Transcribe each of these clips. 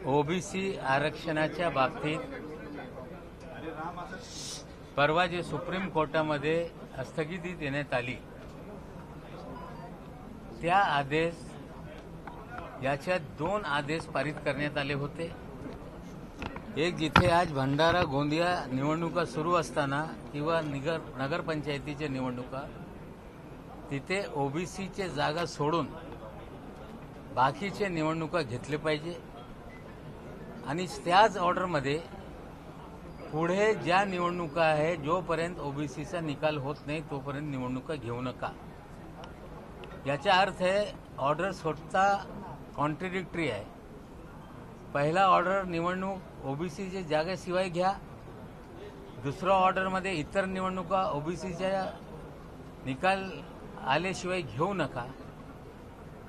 OBC आरक्षणाच्या बाबतीत परवा जे सुप्रीम कोर्टामध्ये स्थगिती देण्यात आली त्या आदेश याच्यात दोन आदेश पारित करण्यात आले होते। एक जिथे आज भंडारा गोंदिया निवडणुका सुरू असताना किंवा नगरपंचायतीच्या निवडणुका तिथे ओबीसीचे जागा सोडून बाकीचे निवडणुका घेतले पाहिजे आणि त्याच ऑर्डरमध्ये पुढे ज्या निवडणुका आहे जोपर्यंत ओबीसीचा निकाल होत नाही तोपर्यंत निवडणुका घेऊ नका। याचा अर्थ आहे ऑर्डर स्वतः कॉन्ट्रडिक्टरी आहे। पहिला ऑर्डर निवडणूक ओबीसीच्या जागेशिवाय घ्या, दुसरा ऑर्डरमध्ये इतर निवडणुका ओबीसीच्या निकाल आल्याशिवाय घेऊ नका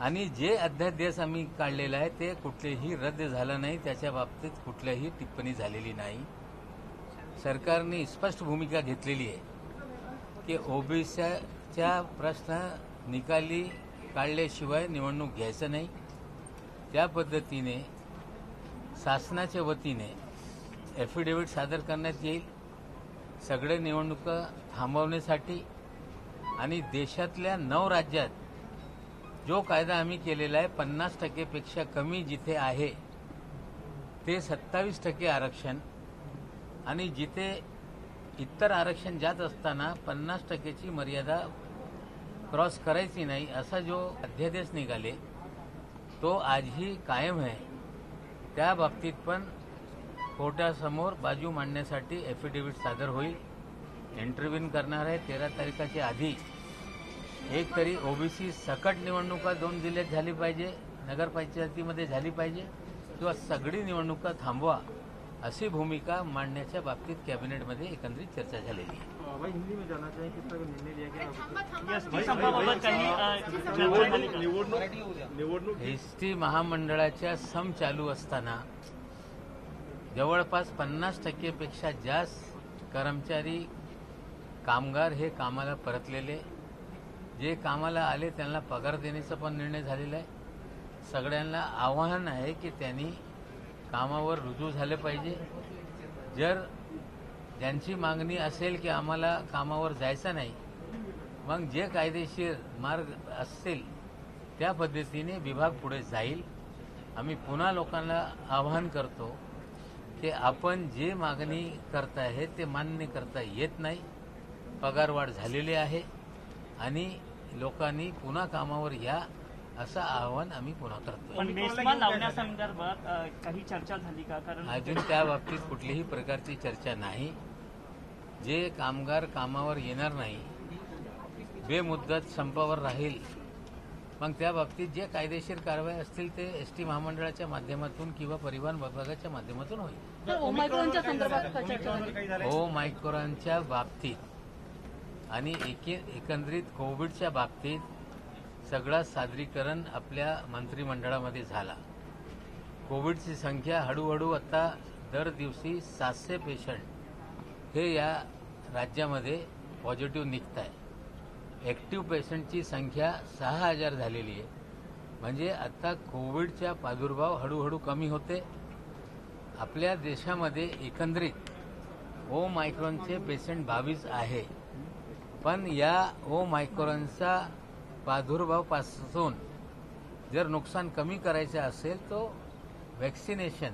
आणि जे अध्यादेश आम्ही काढलेला आहे ते कुठलेही रद्द झालं नाही, त्याच्या बाबतीत कुठलीही टिप्पणी झालेली नाही। सरकारने स्पष्ट भूमिका घेतलेली आहे की ओबीसीचा प्रश्न निकाली काढल्याशिवाय निवडणूक घ्यायचं नाही। त्या पद्धतीने शासनाच्या वतीने ॲफिडेव्हिट सादर करण्यात येईल सगळे निवडणुका थांबवण्यासाठी आणि देशातल्या 9 राज्यात जो कायदा आम्ही केलेला आहे 50% पेक्षा कमी जिथे आहे ते 27% आरक्षण आणि जिथे इतर आरक्षण जात असताना 50%ची मर्यादा क्रॉस करायची नाही असा जो अध्यादेश निघाले तो आजही कायम आहे। त्या बाबतीत पण कोर्टासमोर बाजू मांडण्यासाठी ॲफिडेव्हिट सादर होईल। इंटरव्ह्यू करणार आहे 13 तारखेच्या आधी एक तरी ओबीसी सकट निवडणुका 2 जिल्ह्यात झाली पाहिजे, नगरपंचायतीमध्ये झाली पाहिजे किंवा सगळी निवडणुका थांबवा अशी भूमिका मांडण्याच्या बाबतीत कॅबिनेटमध्ये एकंदरीत चर्चा झालेली आहे। एसटी महामंडळाच्या सम चालू असताना जवळपास 50% पेक्षा जास्त कर्मचारी कामगार हे कामाला परतलेले, जे कामाला आले त्यांना पगार देण्याचा पण निर्णय झालेला आहे। सगळ्यांना आवाहन आहे की त्यांनी कामावर रुजू झाले पाहिजे। जर ज्यांची मागणी असेल की आम्हाला कामावर जायचं नाही मग जे कायदेशीर मार्ग असतील त्या पद्धतीने विभाग पुढे जाईल। आम्ही पुन्हा लोकांना आवाहन करतो की आपण जे मागणी करताय ते मान्य करता येत नाही, पगारवाढ झालेली आहे आणि लोकांनी पुन्हा कामावर या असं आवाहन आम्ही पुन्हा करतो। पण बेसमान लावण्यासंदर्भात काही चर्चा झाली का? कारण अजून त्या बाबतीत कुठलीही प्रकारची चर्चा नाही। जे कामगार कामावर येणार नाही, बेमुदत संपावर राहील, मग त्या बाबतीत जे कायदेशीर कारवाई असतील ते एसटी महामंडळाच्या माध्यमातून किंवा परिवहन विभागाच्या माध्यमातून होईल। ओमायक्रॉनच्या बाबतीत आणि एकंदरीत कोविडच्या बाबतीत सगळा सादरीकरण आपल्या मंत्रिमंडळामध्ये झाला। कोविडची संख्या हळूहळू आता दर दिवशी 700 पेशंट हे या राज्यामध्ये पॉझिटिव्ह निघत आहे। ॲक्टिव्ह पेशंटची संख्या 6000 झालेली आहे, म्हणजे आता कोविडचा प्रादुर्भाव हळूहळू कमी होते। आपल्या देशामध्ये एकंदरीत ओमायक्रॉनचे पेशंट 22 आहे, पण या ओमायक्रॉनचा प्रादुर्भावापासून जर नुकसान कमी करायचं असेल तो वॅक्सिनेशन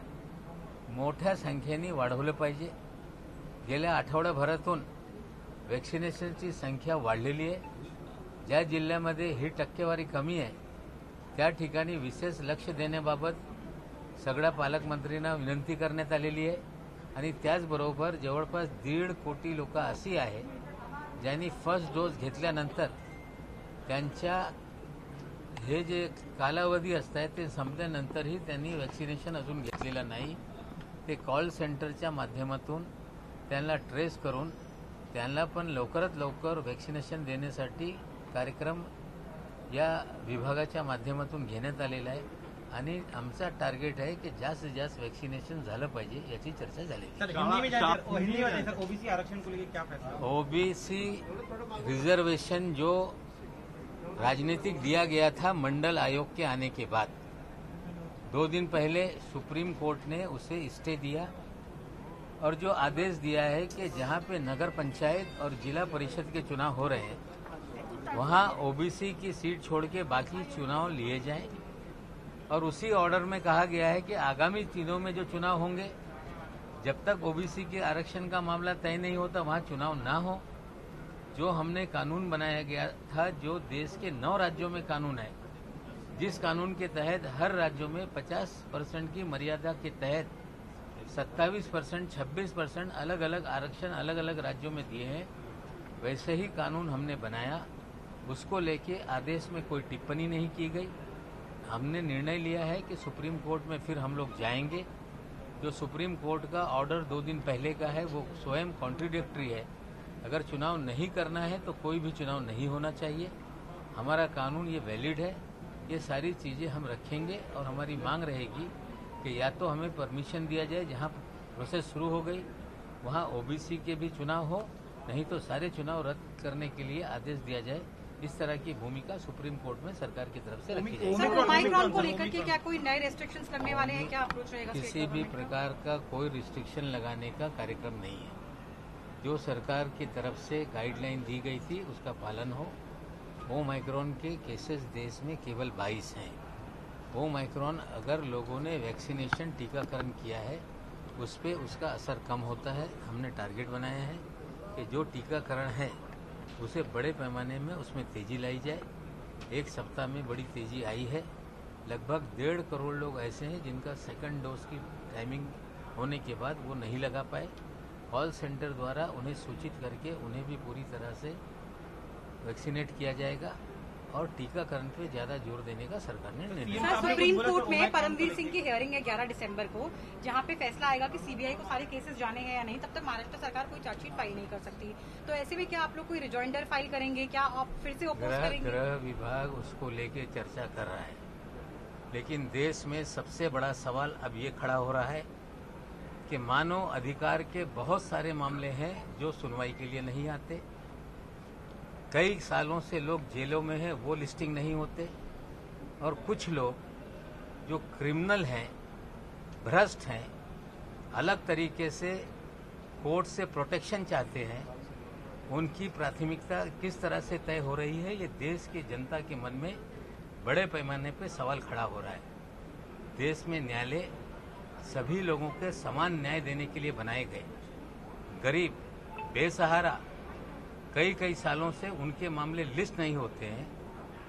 मोठ्या संख्येने वाढवलं पाहिजे। गेल्या आठवड्याभरातून वॅक्सिनेशनची संख्या वाढलेली आहे। ज्या जिल्ह्यामध्ये ही टक्केवारी कमी आहे त्या ठिकाणी विशेष लक्ष देण्याबाबत सगळ्या पालकमंत्र्यांना विनंती करण्यात आलेली आहे आणि त्याचबरोबर जवळपास 1.5 कोटी लोक अशी आहे ज्यांनी फर्स्ट डोस घेतल्यानंतर त्यांच्या हे जे कालावधी असतात ते संपल्यानंतरही त्यांनी वॅक्सिनेशन अजून घेतलेलं नाही, ते कॉल सेंटरच्या माध्यमातून त्यांना ट्रेस करून त्यांना पण लवकरात लवकर वॅक्सिनेशन देण्यासाठी कार्यक्रम या विभागाच्या माध्यमातून घेण्यात आलेला आहे आणि आमचा टार्गेट आहे की जास्तीत जास्त वॅक्सिनेशन झालं पाहिजे याची चर्चा झाली। ओबीसी रिजर्वेशन जो राजनीतिक दिया गया था मंडल आयोग के आने के बाद, 2 दिन पहले सुप्रीम कोर्ट ने उसे स्टे दिया और जो आदेश दिया है कि जहां पे नगर पंचायत और जिला परिषद के चुनाव हो रहे हैं वहां ओबीसी की सीट छोड़ के बाकी चुनाव लिए जाएं। और उसी ऑर्डर में कहा गया है कि आगामी दिनों में जो चुनाव होंगे जब तक ओबीसी के आरक्षण का मामला तय नहीं होता वहां चुनाव ना हो। जो हमने कानून बनाया गया था, जो देश के 9 राज्यों में कानून है, जिस कानून के तहत हर राज्यों में 50% की मर्यादा के तहत 27%, 26% अलग अलग आरक्षण अलग अलग राज्यों में दिए हैं, वैसे ही कानून हमने बनाया। उसको लेके आदेश में कोई टिप्पणी नहीं की गई। हमने निर्णय लिया है कि सुप्रीम कोर्ट में फिर हम लोग जाएंगे। जो सुप्रीम कोर्ट का ऑर्डर 2 दिन पहले का है वो स्वयं कॉन्ट्रडिक्टरी है। अगर चुनाव नहीं करना है तो कोई भी चुनाव नहीं होना चाहिए। हमारा कानून ये वैलिड है। ये सारी चीजें हम रखेंगे और हमारी मांग रहेगी कि या तो हमें परमिशन दिया जाए, जहां प्रोसेस शुरू हो गई वहां ओबीसी के भी चुनाव हो, नहीं तो सारे चुनाव रद्द करने के लिए आदेश दिया जाए। इस तरह की भूमिका सुप्रीम कोर्ट में सरकार की तरफ से रखी जाएगी। सर, ओमिक्रॉन को लेकर के क्या कोई नए रेस्ट्रिक्शंस लगने वाले हैं? क्या अप्रोच रहेगा? किसी भी प्रकार का कोई रिस्ट्रिक्शन लगाने का कार्यक्रम नहीं है। जो सरकार की तरफ से गाइडलाइन दी गई थी उसका पालन हो। ओमिक्रॉन के केसेस देश में केवल 22 हैं। ओमिक्रॉन अगर लोगों ने वैक्सीनेशन टीकाकरण किया है उस पर उसका असर कम होता है। हमने टारगेट बनाया है कि जो टीकाकरण है उसे बड़े पैमाने में उसमें तेजी लाई जाए। 1 सप्ताह में बड़ी तेजी आई है। लगभग 1.5 करोड़ लोग ऐसे हैं जिनका सेकंड डोज की टाइमिंग होने के बाद वो नहीं लगा पाए। कॉल सेंटर द्वारा उन्हें सूचित करके उन्हें भी पूरी तरह से वैक्सीनेट किया जाएगा और टीकाकरण पे ज्यादा जोर देने का सरकार ने निर्णय लिया। सर, सुप्रीम कोर्ट में परमवीर सिंह की हियरिंग है 11 दिसंबर को, जहां पे फैसला आएगा कि सीबीआई को सारे केसेस जाने हैं या नहीं। तब तक महाराष्ट्र सरकार कोई चार्जशीट फाइल नहीं कर सकती। तो ऐसे में क्या आप लोग कोई रिजॉइंडर फाइल करेंगे? क्या आप फिर से ओपोज करेंगे? गृह विभाग उसको लेके चर्चा कर रहा है, लेकिन देश में सबसे बड़ा सवाल अब ये खड़ा हो रहा है कि मानव अधिकार के बहुत सारे मामले हैं जो सुनवाई के लिए नहीं आते। कई सालों से लोग जेलों में हैं, वो लिस्टिंग नहीं होते। और कुछ लोग जो क्रिमिनल हैं, भ्रष्ट हैं, अलग तरीके से कोर्ट से प्रोटेक्शन चाहते हैं, उनकी प्राथमिकता किस तरह से तय हो रही है, ये देश की जनता के मन में बड़े पैमाने पे सवाल खड़ा हो रहा है। देश में न्यायालय सभी लोगों के समान न्याय देने के लिए बनाए गए। गरीब, बेसहारा, कई सालों से उनके मामले लिस्ट नहीं होते हैं,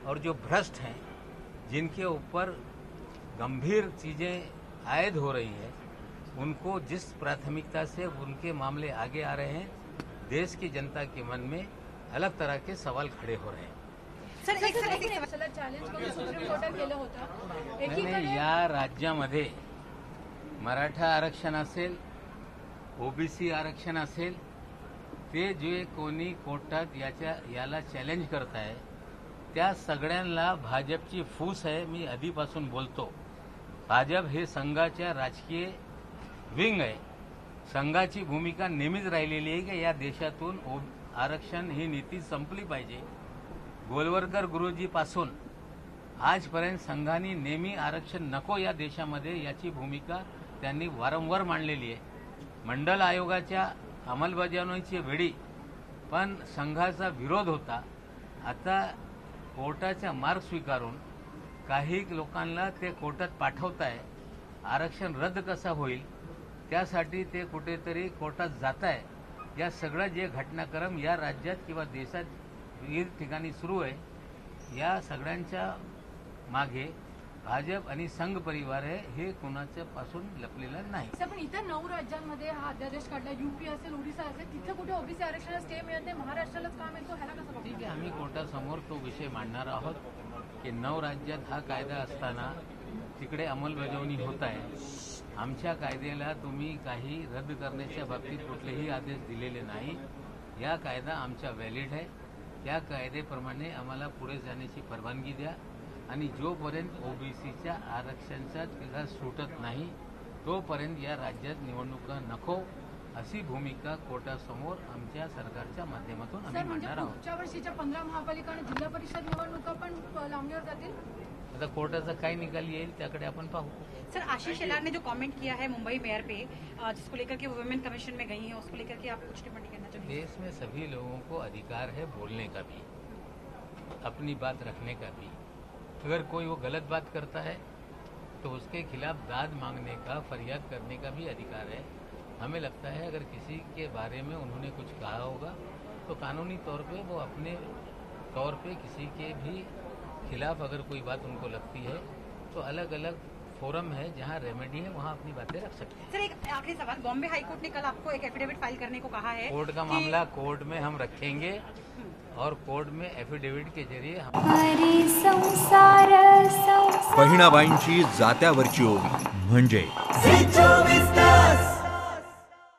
और जो भ्रष्ट हैं, जिनके ऊपर गंभीर चीजें आयद हो रही हैं, उनको जिस प्राथमिकता से उनके मामले आगे आ रहे हैं, देश की जनता के मन में अलग तरह के सवाल खड़े हो रहे हैं। सर, एक चॅलेंज करून सुप्रीम कोर्टात गेलं होतं। नाही, या राज्यामध्ये मराठा आरक्षण असेल, ओबीसी आरक्षण असेल, ते जे कोणी कोर्टात याला चॅलेंज करताय त्या सगळ्यांना भाजपची फूस आहे। मी आधीपासून बोलतो, भाजप हे संघाच्या राजकीय विंग आहे। संघाची भूमिका नेहमीच राहिलेली आहे की या देशातून आरक्षण ही नीती संपली पाहिजे। गोलवरकर गुरुजीपासून आजपर्यंत संघाने नेहमी आरक्षण नको या देशामध्ये याची भूमिका त्यांनी वारंवार मांडलेली आहे। मंडल आयोगाच्या अंमलबजावणीची वेळी पण संघाचा विरोध होता। आता कोर्टाचा मार्ग स्वीकारून काही लोकांना ते कोर्टात पाठवताय। आरक्षण रद्द कसा होईल त्यासाठी ते कुठेतरी कोर्टात जात आहे। या सगळं जे घटनाक्रम या राज्यात किंवा देशात विविध ठिकाणी सुरू आहे, या सगळ्यांच्या मागे भाजप आणि संघ परिवार आहे, हे कोणाच्या पासून लपलेलं नाही। पण इतर 9 राज्यांमध्ये हा अध्यादेश काढला, यूपी असेल, ओडिशा असेल, तिथे कुठे ओबीसी आरक्षणाला स्टे मिळत नाही, महाराष्ट्रालाच का मिळतो, ह्याला कसं ठीक आहे, आम्ही कोर्टासमोर तो विषय मांडणार आहोत की 9 राज्यात हा कायदा असताना तिकडे अंमलबजावणी होत आहे। आमच्या कायद्याला तुम्ही काही रद्द करण्याच्या बाबतीत कुठलेही आदेश दिलेले नाही। या कायदा आमचा व्हॅलिड आहे। त्या कायद्याप्रमाणे आम्हाला पुढे जाण्याची परवानगी द्या आणि जोपर्यंत ओबीसीच्या आरक्षणाचा तिला सुटत नाही तोपर्यंत या राज्यात निवडणुका नको, अशी भूमिका कोर्टासमोर आमच्या सरकारच्या माध्यमातून आम्ही मांडणार आहोत। पुढच्या वर्षीच्या 15 महापालिका आणि जिल्हा परिषद निवडणुका पण लांबणीवर जातील। आता कोर्टाचा काय निकाल येईल त्याकडे आपण पाहू. सर, आशीष शेलार ने जो कमेंट किया है मुंबई मेयर पे, जिसको लेकर के वुमेन कमीशन में गई हैं, उसको लेकर के आप कुछ टिप्पणी करना चाहेंगे? देश में सभी लोगों को अधिकार है बोलने का भी, अपनी बात रखने का भी. अगर कोई वो गलत बात करता है तो उसके खिलाफ दाद मांगने का, फरियाद करने का भी अधिकार है. हमें लगता है अगर किसी के बारे में उन्होंने कुछ कहा होगा तो कानूनी तौर पे वो अपने तौर पे किसी के भी खिलाफ अगर कोई बात उनको लगती है तो अलग अलग फोरम है जहां रेमेडी है, वहां अपनी बातें रख सकते हैं. सर, एक आखिरी सवाल, बॉम्बे हाईकोर्ट ने कल आपको एक एफिडेविट फाइल करने को कहा है. कोर्ट का कि- मामला कोर्ट में हम रखेंगे और कोर्ट में एफिडेविट के जरिए हम बहिणाबाईंची जात्यावरची ओवी म्हणजे